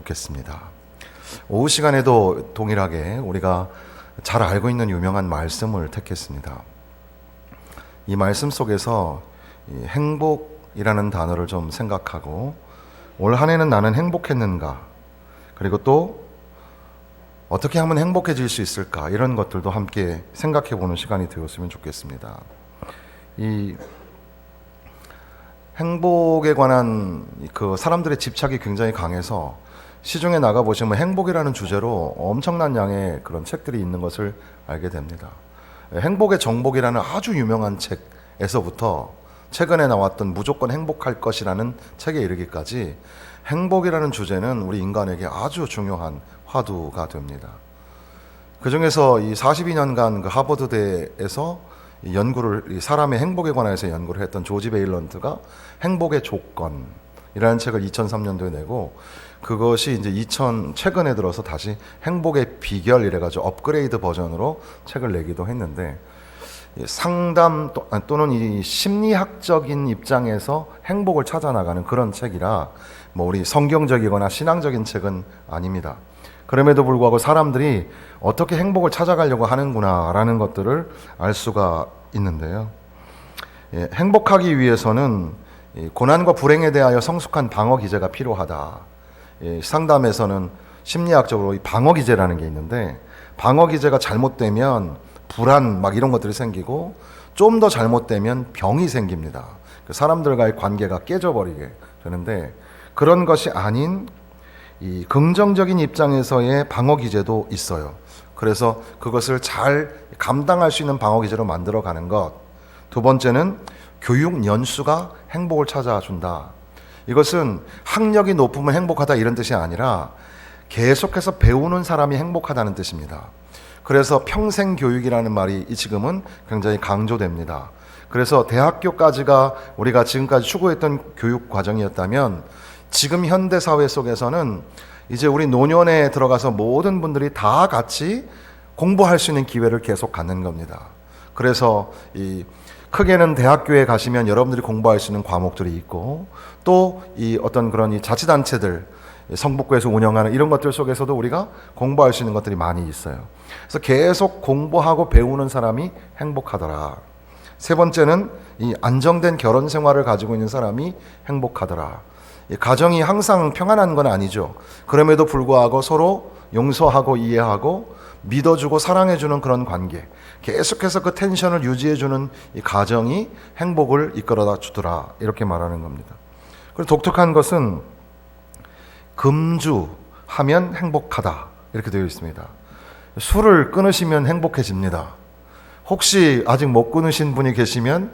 좋겠습니다. 오후 시간에도 동일하게 우리가 잘 알고 있는 유명한 말씀을 택했습니다. 이 말씀 속에서 이 행복이라는 단어를 좀 생각하고 올 한 해는 나는 행복했는가, 그리고 또 어떻게 하면 행복해질 수 있을까, 이런 것들도 함께 생각해 보는 시간이 되었으면 좋겠습니다. 이 행복에 관한 그 사람들의 집착이 굉장히 강해서 시중에 나가 보시면 행복이라는 주제로 엄청난 양의 그런 책들이 있는 것을 알게 됩니다. 행복의 정복이라는 아주 유명한 책에서부터 최근에 나왔던 무조건 행복할 것이라는 책에 이르기까지 행복이라는 주제는 우리 인간에게 아주 중요한 화두가 됩니다. 그 중에서 이 42년간 그 하버드대에서 연구를, 사람의 행복에 관해서 연구를 했던 조지 베일런트가 행복의 조건이라는 책을 2003년도에 내고, 그것이 이제 최근에 들어서 다시 행복의 비결 이래가지고 업그레이드 버전으로 책을 내기도 했는데, 상담 또는 이 심리학적인 입장에서 행복을 찾아 나가는 그런 책이라 뭐 우리 성경적이거나 신앙적인 책은 아닙니다. 그럼에도 불구하고 사람들이 어떻게 행복을 찾아가려고 하는구나라는 것들을 알 수가 있는데요. 행복하기 위해서는 고난과 불행에 대하여 성숙한 방어 기제가 필요하다. 상담에서는 심리학적으로 이 방어 기제라는 게 있는데, 방어 기제가 잘못되면 불안 막 이런 것들이 생기고, 좀 더 잘못되면 병이 생깁니다. 사람들과의 관계가 깨져버리게 되는데, 그런 것이 아닌 이 긍정적인 입장에서의 방어 기제도 있어요. 그래서 그것을 잘 감당할 수 있는 방어 기제로 만들어 가는 것. 두 번째는 교육 연수가 행복을 찾아준다. 이것은 학력이 높으면 행복하다 이런 뜻이 아니라 계속해서 배우는 사람이 행복하다는 뜻입니다. 그래서 평생 교육이라는 말이 지금은 굉장히 강조됩니다. 그래서 대학교까지가 우리가 지금까지 추구했던 교육 과정이었다면, 지금 현대 사회 속에서는 이제 우리 노년에 들어가서 모든 분들이 다 같이 공부할 수 있는 기회를 계속 갖는 겁니다. 그래서 이 크게는 대학교에 가시면 여러분들이 공부할 수 있는 과목들이 있고, 또 이 어떤 그런 이 자치단체들, 성북구에서 운영하는 이런 것들 속에서도 우리가 공부할 수 있는 것들이 많이 있어요. 그래서 계속 공부하고 배우는 사람이 행복하더라. 세 번째는 이 안정된 결혼 생활을 가지고 있는 사람이 행복하더라. 가정이 항상 평안한 건 아니죠. 그럼에도 불구하고 서로 용서하고 이해하고 믿어주고 사랑해주는 그런 관계, 계속해서 그 텐션을 유지해주는 이 가정이 행복을 이끌어다 주더라, 이렇게 말하는 겁니다. 그리고 독특한 것은 금주하면 행복하다 이렇게 되어 있습니다. 술을 끊으시면 행복해집니다. 혹시 아직 못 끊으신 분이 계시면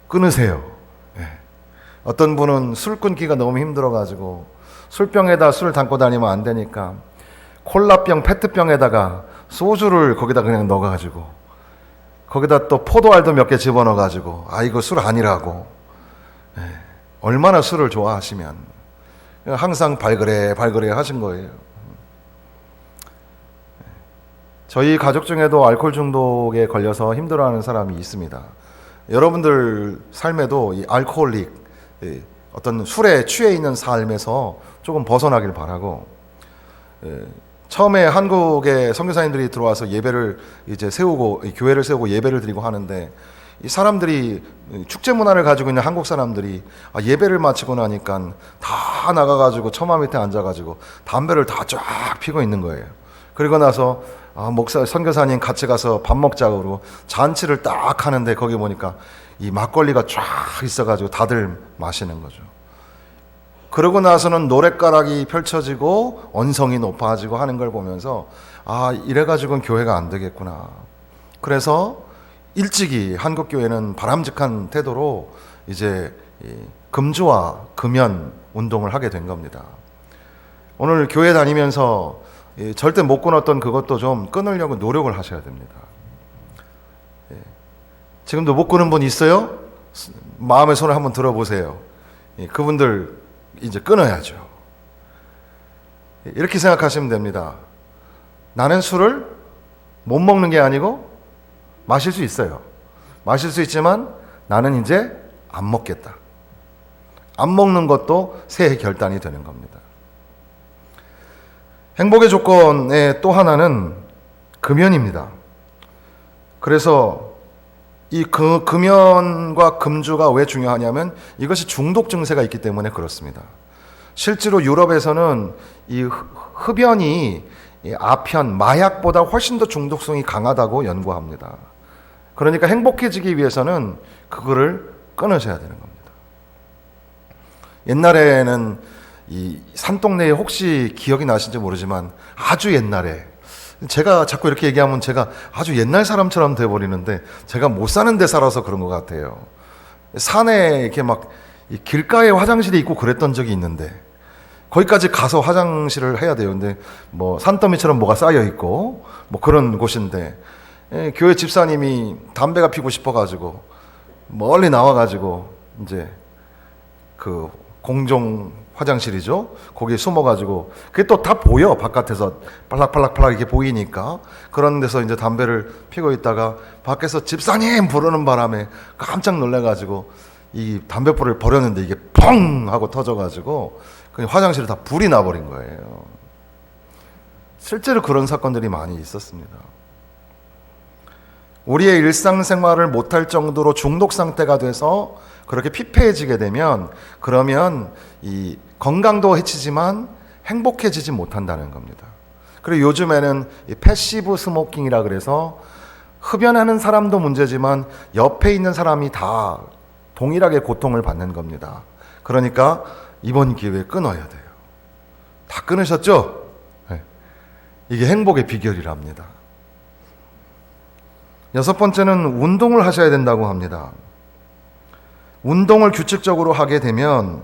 끊으세요. 어떤 분은 술 끊기가 너무 힘들어가지고 술병에다 술을 담고 다니면 안 되니까 콜라병, 페트병에다가 소주를 거기다 그냥 넣어가지고, 거기다 또 포도알도 몇 개 집어넣어가지고, 아 이거 술 아니라고. 얼마나 술을 좋아하시면 항상 발그레 하신 거예요. 저희 가족 중에도 알코올 중독에 걸려서 힘들어하는 사람이 있습니다. 여러분들 삶에도 이 알코올릭, 어떤 술에 취해 있는 삶에서 조금 벗어나길 바라고, 처음에 한국에 선교사님들이 들어와서 예배를 이제 세우고, 교회를 세우고 예배를 드리고 하는데, 이 사람들이 축제 문화를 가지고 있는 한국 사람들이 예배를 마치고 나니까 다 나가가지고 처마 밑에 앉아가지고 담배를 다 쫙 피고 있는 거예요. 그리고 나서 목사 선교사님 같이 가서 밥 먹자고 잔치를 딱 하는데, 거기 보니까 이 막걸리가 쫙 있어가지고 다들 마시는 거죠. 그러고 나서는 노랫가락이 펼쳐지고 언성이 높아지고 하는 걸 보면서, 이래가지고는 교회가 안 되겠구나. 그래서 일찍이 한국교회는 바람직한 태도로 이제 금주와 금연 운동을 하게 된 겁니다. 오늘 교회 다니면서 절대 못 끊었던 그것도 좀 끊으려고 노력을 하셔야 됩니다. 지금도 못 끊은 분 있어요? 마음의 손을 한번 들어보세요. 그분들 이제 끊어야죠. 이렇게 생각하시면 됩니다. 나는 술을 못 먹는 게 아니고 마실 수 있어요. 마실 수 있지만 나는 이제 안 먹겠다. 안 먹는 것도 새해 결단이 되는 겁니다. 행복의 조건의 또 하나는 금연입니다. 그래서 이 금연과 금주가 왜 중요하냐면 이것이 중독 증세가 있기 때문에 그렇습니다. 실제로 유럽에서는 이 흡연이 아편, 마약보다 훨씬 더 중독성이 강하다고 연구합니다. 그러니까 행복해지기 위해서는 그거를 끊으셔야 되는 겁니다. 옛날에는 이 산동네에 혹시 기억이 나신지 모르지만 아주 옛날에, 제가 자꾸 이렇게 얘기하면 제가 아주 옛날 사람처럼 돼버리는데 제가 못 사는 데 살아서 그런 것 같아요. 산에 이렇게 막 길가에 화장실이 있고 그랬던 적이 있는데 거기까지 가서 화장실을 해야 돼요. 근데 뭐 산더미처럼 뭐가 쌓여 있고 뭐 그런 곳인데, 교회 집사님이 담배가 피고 싶어가지고 멀리 나와가지고 이제 그 공중 화장실이죠. 거기에 숨어가지고 그게 또 다 보여. 바깥에서 팔락팔락팔락 이렇게 보이니까. 그런 데서 이제 담배를 피고 있다가 밖에서 집사님 부르는 바람에 깜짝 놀래가지고 이 담배불을 버렸는데 이게 펑 하고 터져가지고 그냥 화장실에 다 불이 나버린 거예요. 실제로 그런 사건들이 많이 있었습니다. 우리의 일상생활을 못할 정도로 중독 상태가 돼서 그렇게 피폐해지게 되면, 그러면 이 건강도 해치지만 행복해지지 못한다는 겁니다. 그리고 요즘에는 이 패시브 스모킹이라 그래서 흡연하는 사람도 문제지만 옆에 있는 사람이 다 동일하게 고통을 받는 겁니다. 그러니까 이번 기회에 끊어야 돼요. 다 끊으셨죠? 네. 이게 행복의 비결이랍니다. 여섯 번째는 운동을 하셔야 된다고 합니다. 운동을 규칙적으로 하게 되면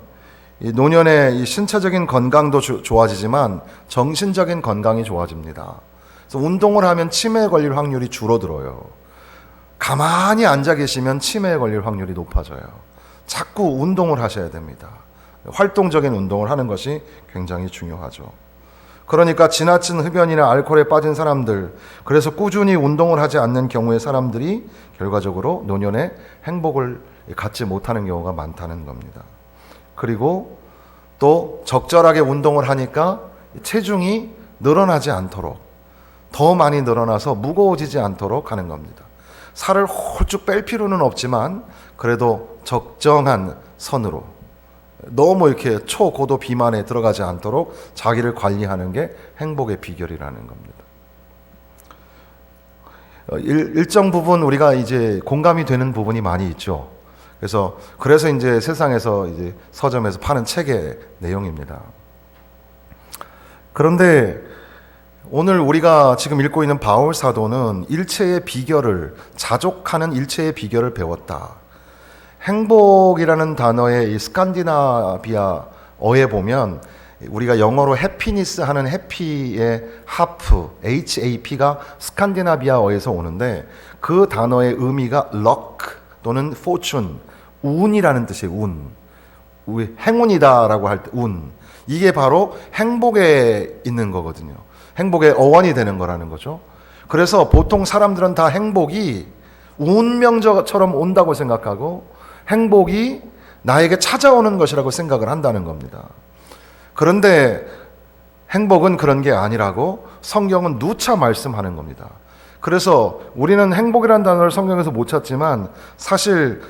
이 노년의 이 신체적인 건강도 좋아지지만 정신적인 건강이 좋아집니다. 그래서 운동을 하면 치매에 걸릴 확률이 줄어들어요. 가만히 앉아 계시면 치매에 걸릴 확률이 높아져요. 자꾸 운동을 하셔야 됩니다. 활동적인 운동을 하는 것이 굉장히 중요하죠. 그러니까 지나친 흡연이나 알코올에 빠진 사람들, 그래서 꾸준히 운동을 하지 않는 경우의 사람들이 결과적으로 노년에 행복을 갖지 못하는 경우가 많다는 겁니다. 그리고 또 적절하게 운동을 하니까 체중이 늘어나지 않도록, 더 많이 늘어나서 무거워지지 않도록 하는 겁니다. 살을 홀쭉 뺄 필요는 없지만 그래도 적정한 선으로, 너무 이렇게 초고도 비만에 들어가지 않도록 자기를 관리하는 게 행복의 비결이라는 겁니다. 일정 부분 우리가 이제 공감이 되는 부분이 많이 있죠. 그래서 이제 세상에서 이제 서점에서 파는 책의 내용입니다. 그런데 오늘 우리가 지금 읽고 있는 바울 사도는 일체의 비결을, 자족하는 일체의 비결을 배웠다. 행복이라는 단어의 이 스칸디나비아어에 보면 우리가 영어로 해피니스 하는 해피의 하프, HAP가 스칸디나비아어에서 오는데 그 단어의 의미가 luck 또는 fortune, 운이라는 뜻이에요. 운. 행운이다라고 할 때 운. 이게 바로 행복에 있는 거거든요. 행복의 어원이 되는 거라는 거죠. 그래서 보통 사람들은 다 행복이 운명처럼 온다고 생각하고 행복이 나에게 찾아오는 것이라고 생각을 한다는 겁니다. 그런데 행복은 그런 게 아니라고 성경은 누차 말씀하는 겁니다. 그래서 우리는 행복이라는 단어를 성경에서 못 찾지만 사실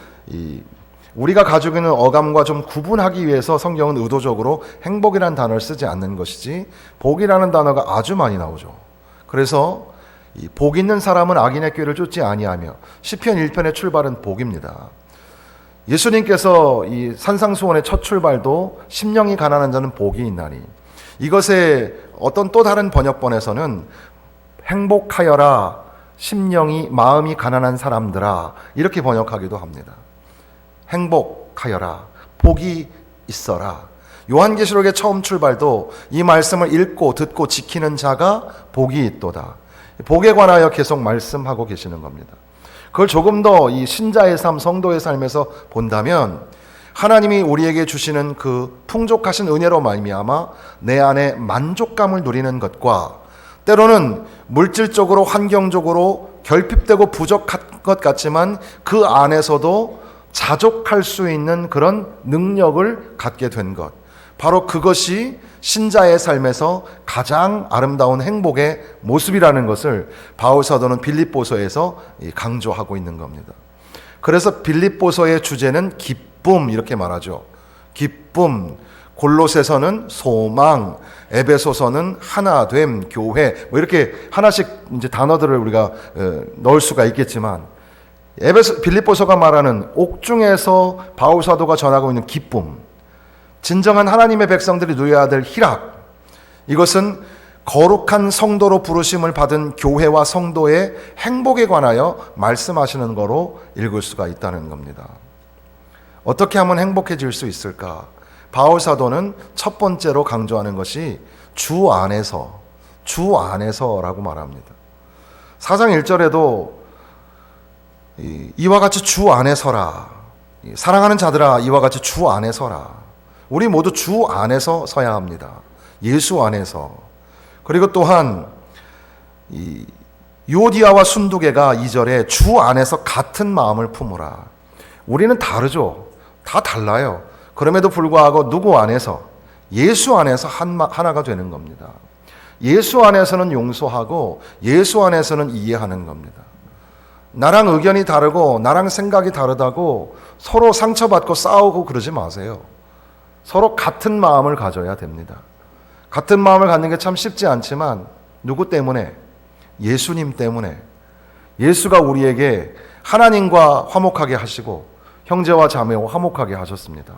우리가 가지고 있는 어감과 좀 구분하기 위해서 성경은 의도적으로 행복이라는 단어를 쓰지 않는 것이지 복이라는 단어가 아주 많이 나오죠. 그래서 복 있는 사람은 악인의 꾀를 쫓지 아니하며, 시편 1편의 출발은 복입니다. 예수님께서 이 산상수원의 첫 출발도 심령이 가난한 자는 복이 있나니, 이것의 어떤 또 다른 번역본에서는 행복하여라 심령이 마음이 가난한 사람들아, 이렇게 번역하기도 합니다. 행복하여라, 복이 있어라. 요한계시록의 처음 출발도 이 말씀을 읽고 듣고 지키는 자가 복이 있도다. 복에 관하여 계속 말씀하고 계시는 겁니다. 그걸 조금 더 이 신자의 삶, 성도의 삶에서 본다면 하나님이 우리에게 주시는 그 풍족하신 은혜로 말미암아 내 안에 만족감을 누리는 것과, 때로는 물질적으로 환경적으로 결핍되고 부족한 것 같지만 그 안에서도 자족할 수 있는 그런 능력을 갖게 된 것, 바로 그것이 신자의 삶에서 가장 아름다운 행복의 모습이라는 것을 바울 사도는 빌립보서에서 강조하고 있는 겁니다. 그래서 빌립보서의 주제는 기쁨 이렇게 말하죠. 기쁨. 골로새서는 소망, 에베소서는 하나됨, 교회, 뭐 이렇게 하나씩 이제 단어들을 우리가 넣을 수가 있겠지만, 빌립보서가 말하는 옥중에서 바울 사도가 전하고 있는 기쁨, 진정한 하나님의 백성들이 누려야 될 희락, 이것은 거룩한 성도로 부르심을 받은 교회와 성도의 행복에 관하여 말씀하시는 거로 읽을 수가 있다는 겁니다. 어떻게 하면 행복해질 수 있을까? 바울 사도는 첫 번째로 강조하는 것이 주 안에서라고 말합니다. 4장 1절에도 이와 같이 주 안에 서라. 사랑하는 자들아, 이와 같이 주 안에 서라. 우리 모두 주 안에서 서야 합니다. 예수 안에서. 그리고 또한 유오디아와 순두개가 2절에 주 안에서 같은 마음을 품으라. 우리는 다르죠. 다 달라요. 그럼에도 불구하고 누구 안에서? 예수 안에서 하나가 되는 겁니다. 예수 안에서는 용서하고 예수 안에서는 이해하는 겁니다. 나랑 의견이 다르고 나랑 생각이 다르다고 서로 상처받고 싸우고 그러지 마세요. 서로 같은 마음을 가져야 됩니다. 같은 마음을 갖는 게 참 쉽지 않지만 누구 때문에? 예수님 때문에. 예수가 우리에게 하나님과 화목하게 하시고 형제와 자매와 화목하게 하셨습니다.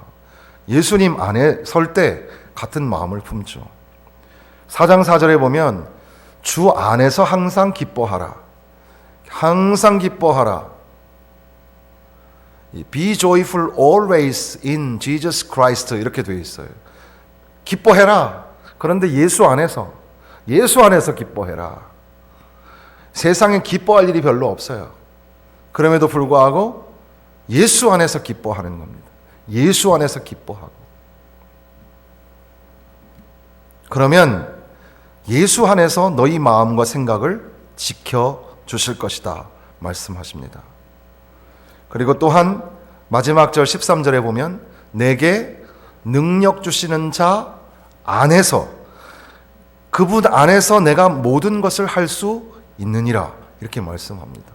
예수님 안에 설 때 같은 마음을 품죠. 4장 4절에 보면 주 안에서 항상 기뻐하라. 항상 기뻐하라. Be joyful always in Jesus Christ 이렇게 되어 있어요. 기뻐해라. 그런데 예수 안에서 기뻐해라. 세상에 기뻐할 일이 별로 없어요. 그럼에도 불구하고 예수 안에서 기뻐하는 겁니다. 예수 안에서 기뻐하고. 그러면 예수 안에서 너희 마음과 생각을 지켜주실 것이다 말씀하십니다. 그리고 또한 마지막 절 13절에 보면 내게 능력 주시는 자 안에서, 그분 안에서 내가 모든 것을 할 수 있느니라 이렇게 말씀합니다.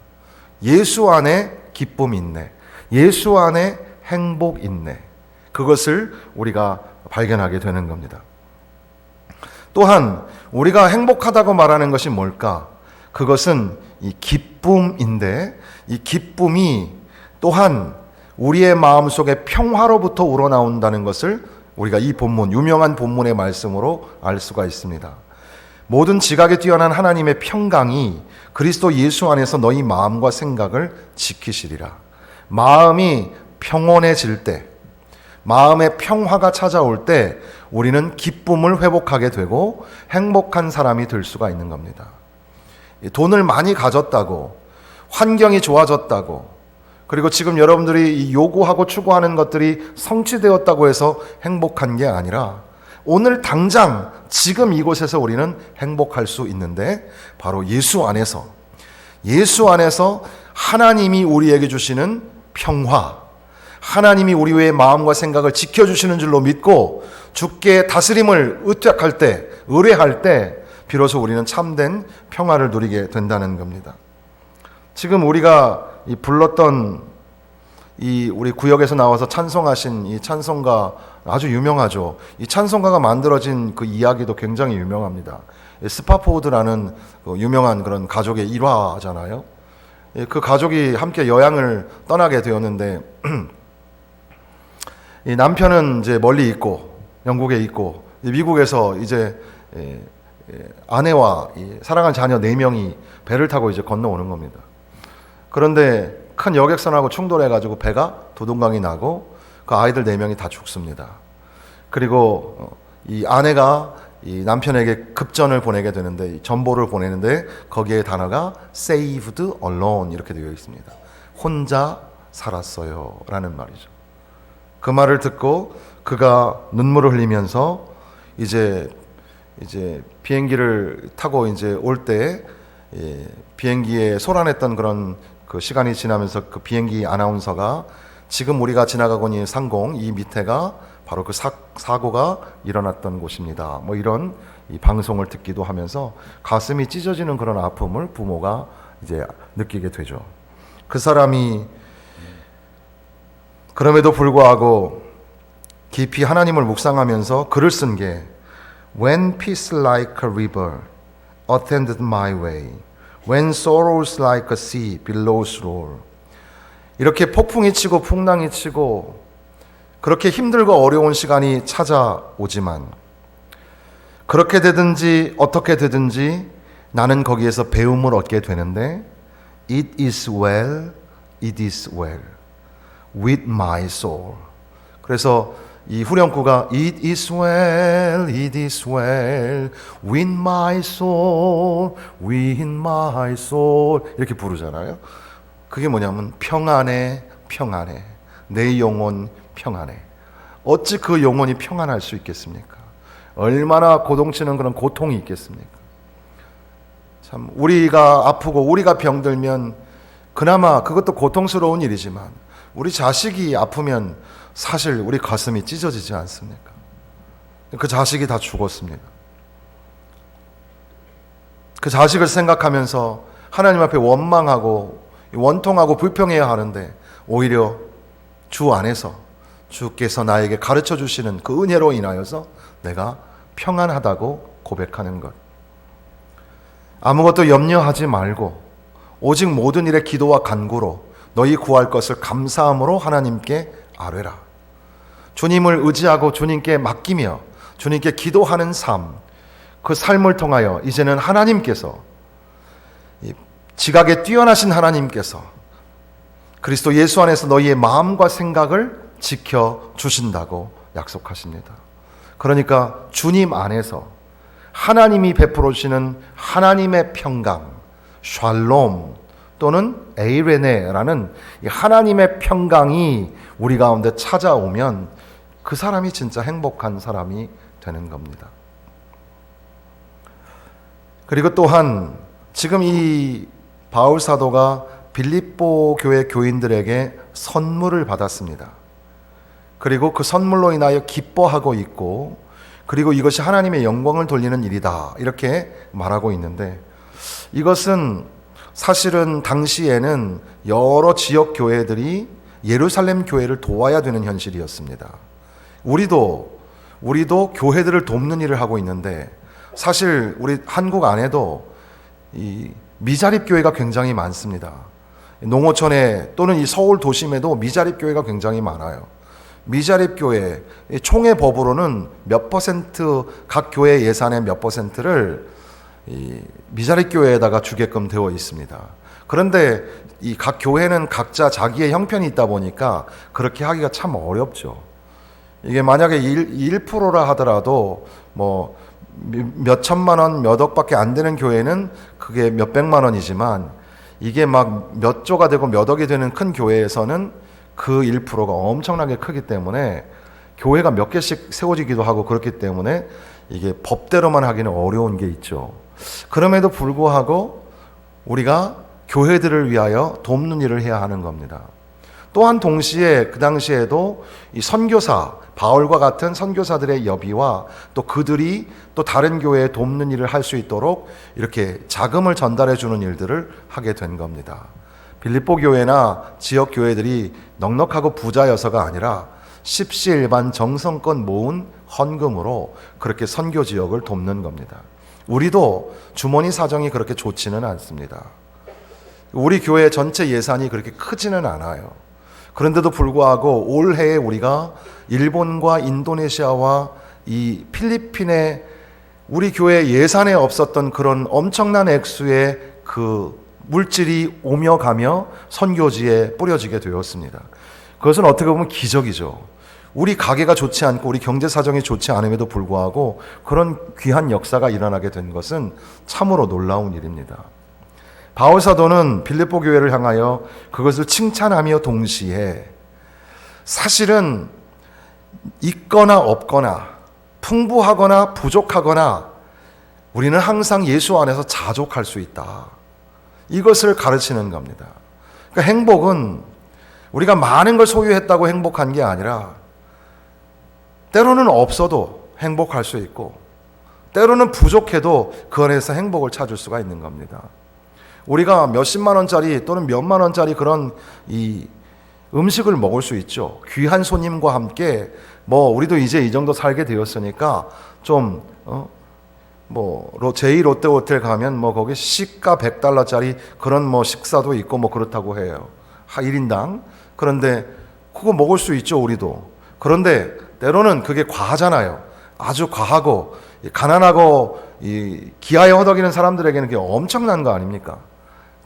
예수 안에 기쁨이 있네. 예수 안에 행복 있네. 그것을 우리가 발견하게 되는 겁니다. 또한 우리가 행복하다고 말하는 것이 뭘까? 그것은 이 기쁨인데, 이 기쁨이 또한 우리의 마음속에 평화로부터 우러나온다는 것을 우리가 이 본문, 유명한 본문의 말씀으로 알 수가 있습니다. 모든 지각에 뛰어난 하나님의 평강이 그리스도 예수 안에서 너희 마음과 생각을 지키시리라. 마음이 평온해질 때, 마음의 평화가 찾아올 때 우리는 기쁨을 회복하게 되고 행복한 사람이 될 수가 있는 겁니다. 돈을 많이 가졌다고, 환경이 좋아졌다고, 그리고 지금 여러분들이 요구하고 추구하는 것들이 성취되었다고 해서 행복한 게 아니라 오늘 당장 지금 이곳에서 우리는 행복할 수 있는데 바로 예수 안에서 하나님이 우리에게 주시는 평화, 하나님이 우리의 마음과 생각을 지켜주시는 줄로 믿고 주께 다스림을 의뢰할 때 비로소 우리는 참된 평화를 누리게 된다는 겁니다. 지금 우리가 불렀던 우리 구역에서 나와서 찬송하신 이 찬송가 아주 유명하죠. 이 찬송가가 만들어진 그 이야기도 굉장히 유명합니다. 스파포드라는 유명한 그런 가족의 일화잖아요. 그 가족이 함께 여행을 떠나게 되었는데 이 남편은 이제 멀리 있고 영국에 있고 미국에서 이제 아내와 사랑하는 자녀 4명이 배를 타고 이제 건너오는 겁니다. 그런데 큰 여객선하고 충돌해가지고 배가 도둑강이 나고 그 아이들 4명이 다 죽습니다. 그리고 이 아내가 이 남편에게 급전을 보내게 되는데, 전보를 보내는데 거기에 단어가 saved alone 이렇게 되어 있습니다. 혼자 살았어요 라는 말이죠. 그 말을 듣고 그가 눈물을 흘리면서 이제 비행기를 타고 이제 올 때 비행기에 소란했던 그런 그 시간이 지나면서 그 비행기 아나운서가 지금 우리가 지나가고 있는 상공 이 밑에가 바로 그 사고가 일어났던 곳입니다. 뭐 이런 이 방송을 듣기도 하면서 가슴이 찢어지는 그런 아픔을 부모가 이제 느끼게 되죠. 그 사람이 그럼에도 불구하고 깊이 하나님을 묵상하면서 글을 쓴 게 When peace like a river attended my way, when sorrows like a sea billows roar. 이렇게 폭풍이 치고 풍랑이 치고 그렇게 힘들고 어려운 시간이 찾아오지만 그렇게 되든지 어떻게 되든지 나는 거기에서 배움을 얻게 되는데 It is well, it is well with my soul. 그래서 이 후렴구가 It is well, it is well with my soul, with my soul 이렇게 부르잖아요. 그게 뭐냐면 평안해, 평안해. 내 영혼 평안해. 어찌 그 영혼이 평안할 수 있겠습니까? 얼마나 고동치는 그런 고통이 있겠습니까? 참 우리가 아프고 우리가 병들면 그나마 그것도 고통스러운 일이지만 우리 자식이 아프면 사실 우리 가슴이 찢어지지 않습니까? 그 자식이 다 죽었습니다. 그 자식을 생각하면서 하나님 앞에 원망하고 원통하고 불평해야 하는데 오히려 주 안에서 주께서 나에게 가르쳐 주시는 그 은혜로 인하여서 내가 평안하다고 고백하는 것. 아무것도 염려하지 말고 오직 모든 일에 기도와 간구로 너희 구할 것을 감사함으로 하나님께 아뢰라. 주님을 의지하고 주님께 맡기며 주님께 기도하는 삶, 그 삶을 통하여 이제는 하나님께서 지각에 뛰어나신 하나님께서 그리스도 예수 안에서 너희의 마음과 생각을 지켜주신다고 약속하십니다. 그러니까 주님 안에서 하나님이 베풀어 주시는 하나님의 평강, 샬롬 또는 에이레네라는 이 하나님의 평강이 우리 가운데 찾아오면 그 사람이 진짜 행복한 사람이 되는 겁니다. 그리고 또한 지금 이 바울 사도가 빌립보 교회 교인들에게 선물을 받았습니다. 그리고 그 선물로 인하여 기뻐하고 있고 그리고 이것이 하나님의 영광을 돌리는 일이다 이렇게 말하고 있는데 이것은 사실은 당시에는 여러 지역 교회들이 예루살렘 교회를 도와야 되는 현실이었습니다. 우리도 교회들을 돕는 일을 하고 있는데 사실 우리 한국 안에도 이 미자립 교회가 굉장히 많습니다. 농어촌에 또는 이 서울 도심에도 미자립 교회가 굉장히 많아요. 미자립 교회 총회 법으로는 몇 퍼센트 각 교회 예산의 몇 퍼센트를 이 미자립 교회에다가 주게끔 되어 있습니다. 그런데 이 각 교회는 각자 자기의 형편이 있다 보니까 그렇게 하기가 참 어렵죠. 이게 만약에 1%라 하더라도 뭐 몇 천만 원, 몇 억밖에 안 되는 교회는 그게 몇 백만 원이지만 이게 막 몇 조가 되고 몇 억이 되는 큰 교회에서는 그 1%가 엄청나게 크기 때문에 교회가 몇 개씩 세워지기도 하고 그렇기 때문에 이게 법대로만 하기는 어려운 게 있죠. 그럼에도 불구하고 우리가 교회들을 위하여 돕는 일을 해야 하는 겁니다. 또한 동시에 그 당시에도 이 선교사, 바울과 같은 선교사들의 여비와 또 그들이 또 다른 교회에 돕는 일을 할 수 있도록 이렇게 자금을 전달해 주는 일들을 하게 된 겁니다. 빌립보 교회나 지역 교회들이 넉넉하고 부자여서가 아니라 십시일반 정성껏 모은 헌금으로 그렇게 선교 지역을 돕는 겁니다. 우리도 주머니 사정이 그렇게 좋지는 않습니다. 우리 교회 전체 예산이 그렇게 크지는 않아요. 그런데도 불구하고 올해에 우리가 일본과 인도네시아와 이 필리핀에 우리 교회 예산에 없었던 그런 엄청난 액수의 그 물질이 오며 가며 선교지에 뿌려지게 되었습니다. 그것은 어떻게 보면 기적이죠. 우리 가게가 좋지 않고 우리 경제 사정이 좋지 않음에도 불구하고 그런 귀한 역사가 일어나게 된 것은 참으로 놀라운 일입니다. 바울 사도는 빌립보 교회를 향하여 그것을 칭찬하며 동시에 사실은 있거나 없거나 풍부하거나 부족하거나 우리는 항상 예수 안에서 자족할 수 있다. 이것을 가르치는 겁니다. 그러니까 행복은 우리가 많은 걸 소유했다고 행복한 게 아니라 때로는 없어도 행복할 수 있고 때로는 부족해도 그 안에서 행복을 찾을 수가 있는 겁니다. 우리가 몇십만 원짜리 또는 몇만 원짜리 그런 이 음식을 먹을 수 있죠. 귀한 손님과 함께 우리도 이제 이 정도 살게 되었으니까 좀 제2롯데호텔 가면 거기 시가 $100짜리 그런 식사도 있고 그렇다고 해요. 1인당. 그런데 그거 먹을 수 있죠, 우리도. 그런데 때로는 그게 과하잖아요. 아주 과하고 가난하고 기아에 허덕이는 사람들에게는 그게 엄청난 거 아닙니까?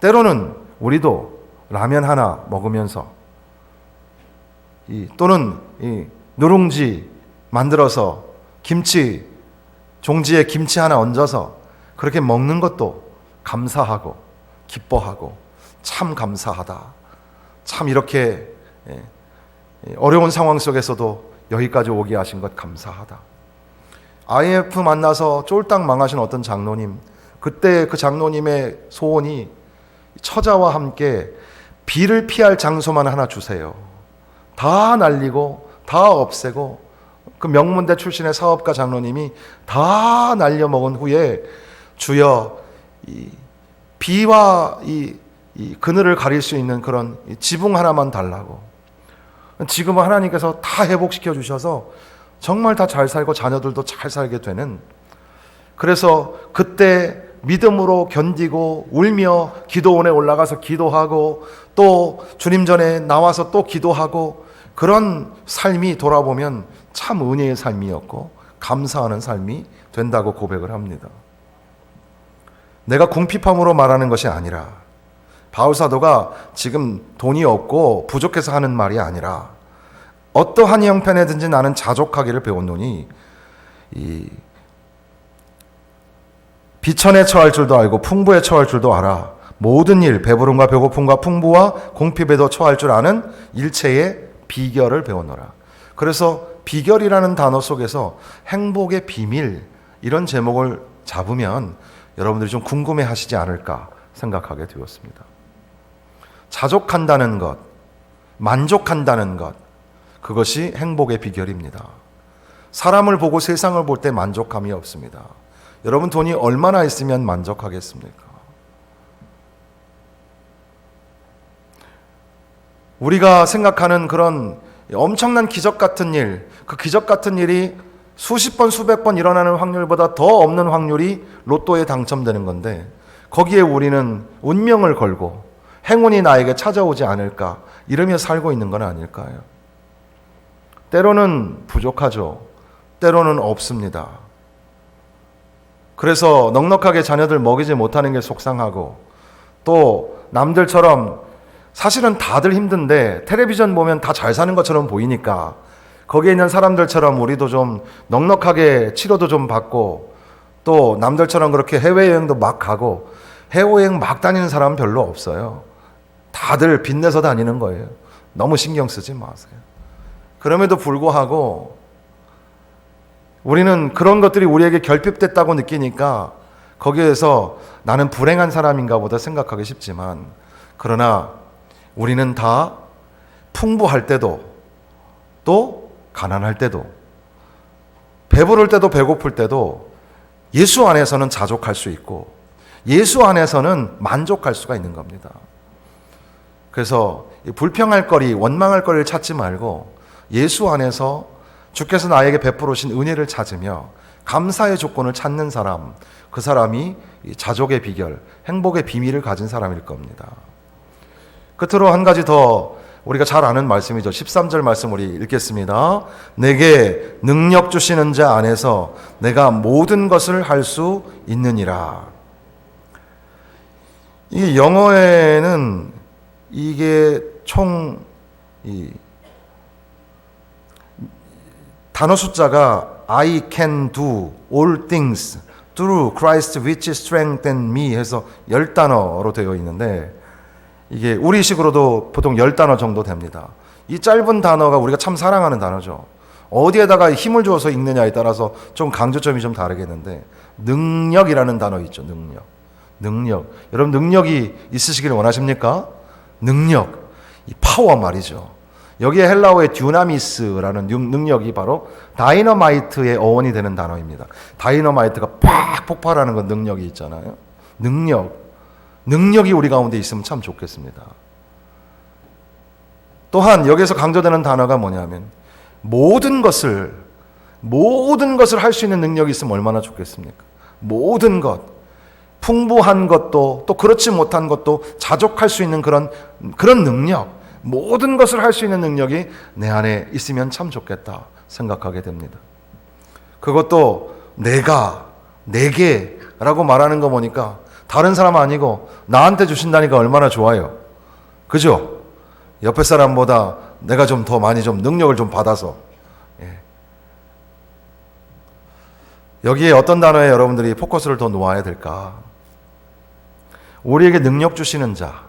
때로는 우리도 라면 하나 먹으면서 또는 누룽지 만들어서 김치 종지에 김치 하나 얹어서 그렇게 먹는 것도 감사하고 기뻐하고 참 감사하다. 참 이렇게 어려운 상황 속에서도 여기까지 오게 하신 것 감사하다. IMF 만나서 쫄딱 망하신 어떤 장로님, 그때 그 장로님의 소원이 처자와 함께 비를 피할 장소만 하나 주세요. 다 날리고 다 없애고 그 명문대 출신의 사업가 장로님이 다 날려먹은 후에 주여 이 비와 이 그늘을 가릴 수 있는 그런 지붕 하나만 달라고. 지금은 하나님께서 다 회복시켜 주셔서 정말 다 잘 살고 자녀들도 잘 살게 되는, 그래서 그때 믿음으로 견디고 울며 기도원에 올라가서 기도하고 또 주님 전에 나와서 또 기도하고 그런 삶이 돌아보면 참 은혜의 삶이었고 감사하는 삶이 된다고 고백을 합니다. 내가 궁핍함으로 말하는 것이 아니라, 바울 사도가 지금 돈이 없고 부족해서 하는 말이 아니라 어떠한 형편에든지 나는 자족하기를 배웠노니 이 비천에 처할 줄도 알고 풍부에 처할 줄도 알아. 모든 일, 배부름과 배고픔과 풍부와 공핍에도 처할 줄 아는 일체의 비결을 배웠노라. 그래서 비결이라는 단어 속에서 행복의 비밀, 이런 제목을 잡으면 여러분들이 좀 궁금해 하시지 않을까 생각하게 되었습니다. 자족한다는 것, 만족한다는 것, 그것이 행복의 비결입니다. 사람을 보고 세상을 볼 때 만족감이 없습니다. 여러분 돈이 얼마나 있으면 만족하겠습니까? 우리가 생각하는 그런 엄청난 기적 같은 일, 그 기적 같은 일이 수십 번, 수백 번 일어나는 확률보다 더 없는 확률이 로또에 당첨되는 건데, 거기에 우리는 운명을 걸고 행운이 나에게 찾아오지 않을까 이러며 살고 있는 건 아닐까요? 때로는 부족하죠. 때로는 없습니다. 그래서 넉넉하게 자녀들 먹이지 못하는 게 속상하고, 또 남들처럼 사실은 다들 힘든데 텔레비전 보면 다 잘 사는 것처럼 보이니까 거기에 있는 사람들처럼 우리도 좀 넉넉하게 치료도 좀 받고, 또 남들처럼 그렇게 해외여행도 막 가고, 해외여행 막 다니는 사람은 별로 없어요. 다들 빚내서 다니는 거예요. 너무 신경 쓰지 마세요. 그럼에도 불구하고 우리는 그런 것들이 우리에게 결핍됐다고 느끼니까 거기에서 나는 불행한 사람인가 보다 생각하기 쉽지만, 그러나 우리는 다 풍부할 때도 또 가난할 때도 배부를 때도 배고플 때도 예수 안에서는 자족할 수 있고 예수 안에서는 만족할 수가 있는 겁니다. 그래서 불평할 거리, 원망할 거리를 찾지 말고 예수 안에서 주께서 나에게 베풀으신 은혜를 찾으며 감사의 조건을 찾는 사람, 그 사람이 자족의 비결, 행복의 비밀을 가진 사람일 겁니다. 끝으로 한 가지 더 우리가 잘 아는 말씀이죠. 13절 말씀 우리 읽겠습니다. 내게 능력 주시는 자 안에서 내가 모든 것을 할 수 있느니라. 이 영어에는 이게 총 단어 숫자가 I can do all things through Christ which strengthens me 해서 10단어로 되어 있는데, 이게 우리식으로도 보통 10단어 정도 됩니다. 이 짧은 단어가 우리가 참 사랑하는 단어죠. 어디에다가 힘을 주어서 읽느냐에 따라서 좀 강조점이 좀 다르겠는데, 능력이라는 단어 있죠. 능력. 여러분 능력이 있으시길 원하십니까? 능력. 이 파워 말이죠. 여기에 헬라어의 듀나미스라는 능력이 바로 다이너마이트의 어원이 되는 단어입니다. 다이너마이트가 팍 폭발하는 건 능력이 있잖아요. 능력이 우리 가운데 있으면 참 좋겠습니다. 또한 여기서 강조되는 단어가 뭐냐면 모든 것을 할 수 있는 능력이 있으면 얼마나 좋겠습니까? 모든 것, 풍부한 것도 또 그렇지 못한 것도 자족할 수 있는 그런 능력, 모든 것을 할 수 있는 능력이 내 안에 있으면 참 좋겠다 생각하게 됩니다. 그것도 내게라고 말하는 거 보니까 다른 사람 아니고 나한테 주신다니까 얼마나 좋아요. 그죠? 옆에 사람보다 내가 좀 더 많이 좀 능력을 좀 받아서. 여기에 어떤 단어에 여러분들이 포커스를 더 놓아야 될까? 우리에게 능력 주시는 자,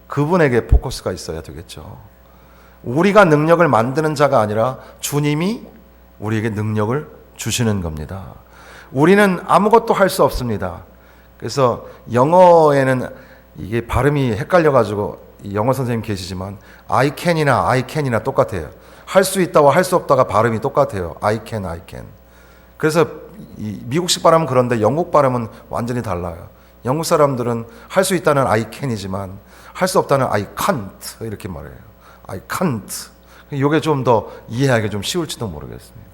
그분에게 포커스가 있어야 되겠죠. 우리가 능력을 만드는 자가 아니라 주님이 우리에게 능력을 주시는 겁니다. 우리는 아무것도 할 수 없습니다. 그래서 영어에는 이게 발음이 헷갈려가지고 영어 선생님 계시지만 I can이나 똑같아요. 할 수 있다와 할 수 없다가 발음이 똑같아요. I can. 그래서 이 미국식 발음은 그런데 영국 발음은 완전히 달라요. 영국 사람들은 할 수 있다는 I can이지만 할 수 없다는 I can't 이렇게 말해요. I can't. 이게 좀 더 이해하기 좀 쉬울지도 모르겠습니다.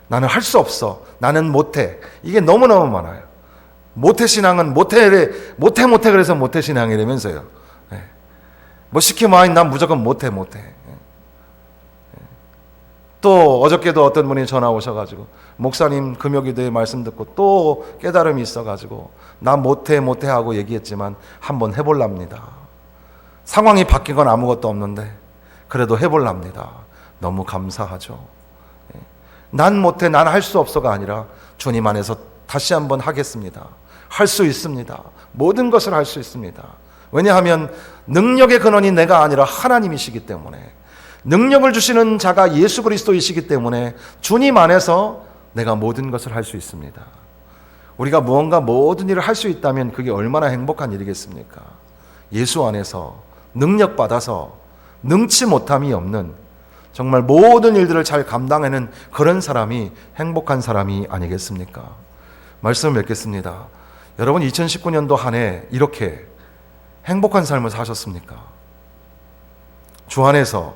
나는 할 수 없어. 나는 못해. 이게 너무너무 많아요. 모태 신앙은 모태 그래서 모태 신앙이라면서요. 뭐 시키면 난 무조건 못해. 또 어저께도 어떤 분이 전화 오셔가지고 목사님 금요기도에 말씀 듣고 또 깨달음이 있어가지고 나 못해 하고 얘기했지만 한번 해볼랍니다. 상황이 바뀐 건 아무것도 없는데 그래도 해볼랍니다. 너무 감사하죠. 난 못해, 난 할 수 없어가 아니라 주님 안에서 다시 한번 하겠습니다. 할 수 있습니다. 모든 것을 할 수 있습니다. 왜냐하면 능력의 근원이 내가 아니라 하나님이시기 때문에, 능력을 주시는 자가 예수 그리스도이시기 때문에 주님 안에서 내가 모든 것을 할 수 있습니다. 우리가 무언가 모든 일을 할 수 있다면 그게 얼마나 행복한 일이겠습니까? 예수 안에서 능력받아서 능치 못함이 없는 정말 모든 일들을 잘 감당하는 그런 사람이 행복한 사람이 아니겠습니까? 말씀을 맺겠습니다. 여러분 2019년도 한 해 이렇게 행복한 삶을 사셨습니까? 주 안에서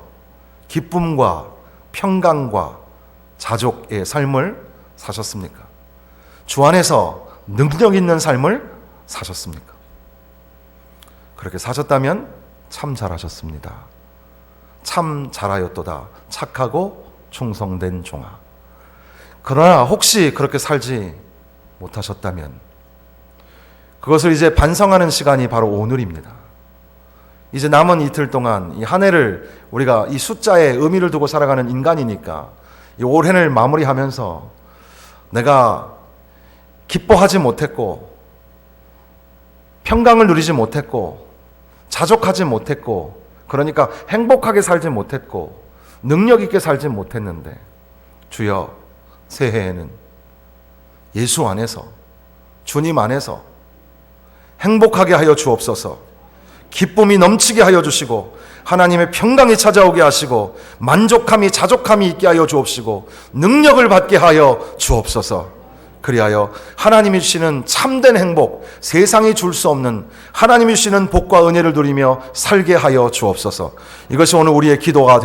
기쁨과 평강과 자족의 삶을 사셨습니까? 주 안에서 능력 있는 삶을 사셨습니까? 그렇게 사셨다면 참 잘하셨습니다. 참 잘하였도다. 착하고 충성된 종아. 그러나 혹시 그렇게 살지 못하셨다면 그것을 이제 반성하는 시간이 바로 오늘입니다. 이제 남은 이틀 동안 이 한 해를 우리가 이 숫자에 의미를 두고 살아가는 인간이니까 이 올해를 마무리하면서 내가 기뻐하지 못했고 평강을 누리지 못했고 자족하지 못했고 그러니까 행복하게 살지 못했고 능력 있게 살지 못했는데 주여 새해에는 예수 안에서 주님 안에서 행복하게 하여 주옵소서. 기쁨이 넘치게 하여 주시고 하나님의 평강이 찾아오게 하시고 만족함이 자족함이 있게 하여 주옵시고 능력을 받게 하여 주옵소서. 그리하여 하나님이 주시는 참된 행복, 세상이 줄 수 없는 하나님이 주시는 복과 은혜를 누리며 살게 하여 주옵소서. 이것이 오늘 우리의 기도가